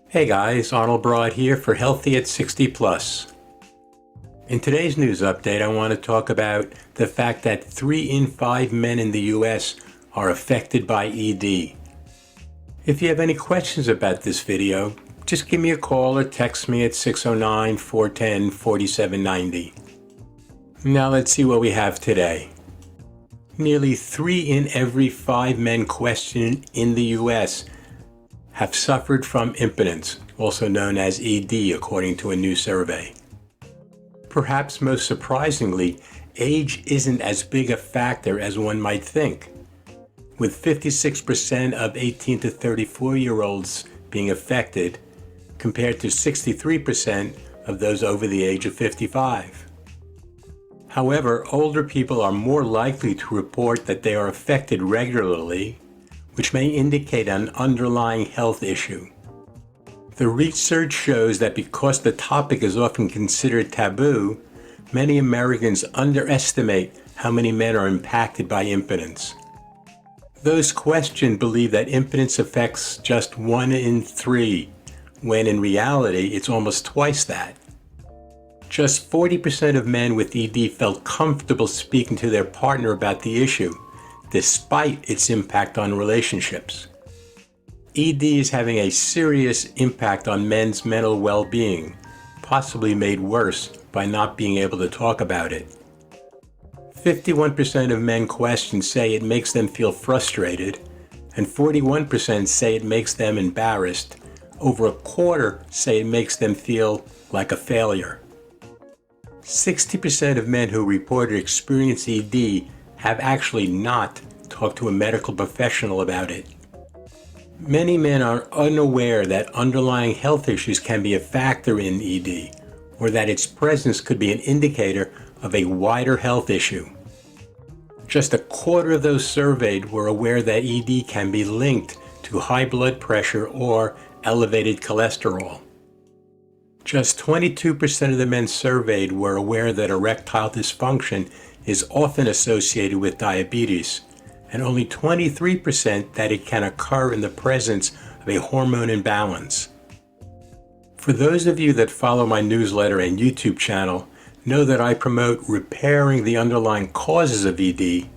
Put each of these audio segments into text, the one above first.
Hey guys, Arnold Broad here for Healthy at 60 Plus. In today's news update, I want to talk about the fact that 3 in 5 men in the US are affected by ED. If you have any questions about this video, just give me a call or text me at 609-410-4790. Now let's see what we have today. Nearly 3 in every 5 men questioned in the US have suffered from impotence, also known as ED, according to a new survey. Perhaps most surprisingly, age isn't as big a factor as one might think, with 56% of 18 to 34-year-olds being affected, compared to 63% of those over the age of 55. However, older people are more likely to report that they are affected regularly, which may indicate an underlying health issue. The research shows that because the topic is often considered taboo, many Americans underestimate how many men are impacted by impotence. Those questioned believe that impotence affects just 1 in 3, when in reality it's almost twice that. Just 40% of men with ED felt comfortable speaking to their partner about the issue, despite its impact on relationships. ED is having a serious impact on men's mental well-being, possibly made worse by not being able to talk about it. 51% of men questioned say it makes them feel frustrated, and 41% say it makes them embarrassed. Over a quarter say it makes them feel like a failure. 60% of men who reported experiencing ED have actually not talked to a medical professional about it. Many men are unaware that underlying health issues can be a factor in ED, or that its presence could be an indicator of a wider health issue. Just a quarter of those surveyed were aware that ED can be linked to high blood pressure or elevated cholesterol. Just 22% of the men surveyed were aware that erectile dysfunction is often associated with diabetes, and only 23% that it can occur in the presence of a hormone imbalance. For those of you that follow my newsletter and YouTube channel, know that I promote repairing the underlying causes of ED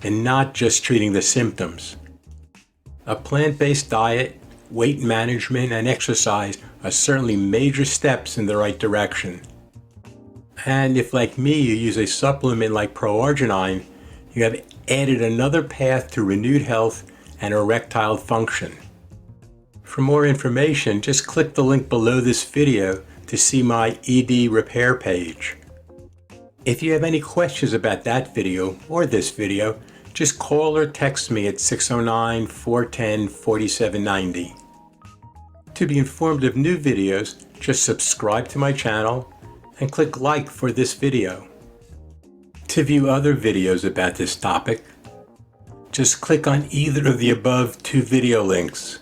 and not just treating the symptoms. A plant-based diet, weight management, and exercise are certainly major steps in the right direction. And if, like me, you use a supplement like Pro-Arginine, you have added another path to renewed health and erectile function. For more information, just click the link below this video to see my ED repair page. If you have any questions about that video or this video, just call or text me at 609-410-4790. To be informed of new videos, just subscribe to my channel and click like for this video. To view other videos about this topic, just click on either of the above 2 video links.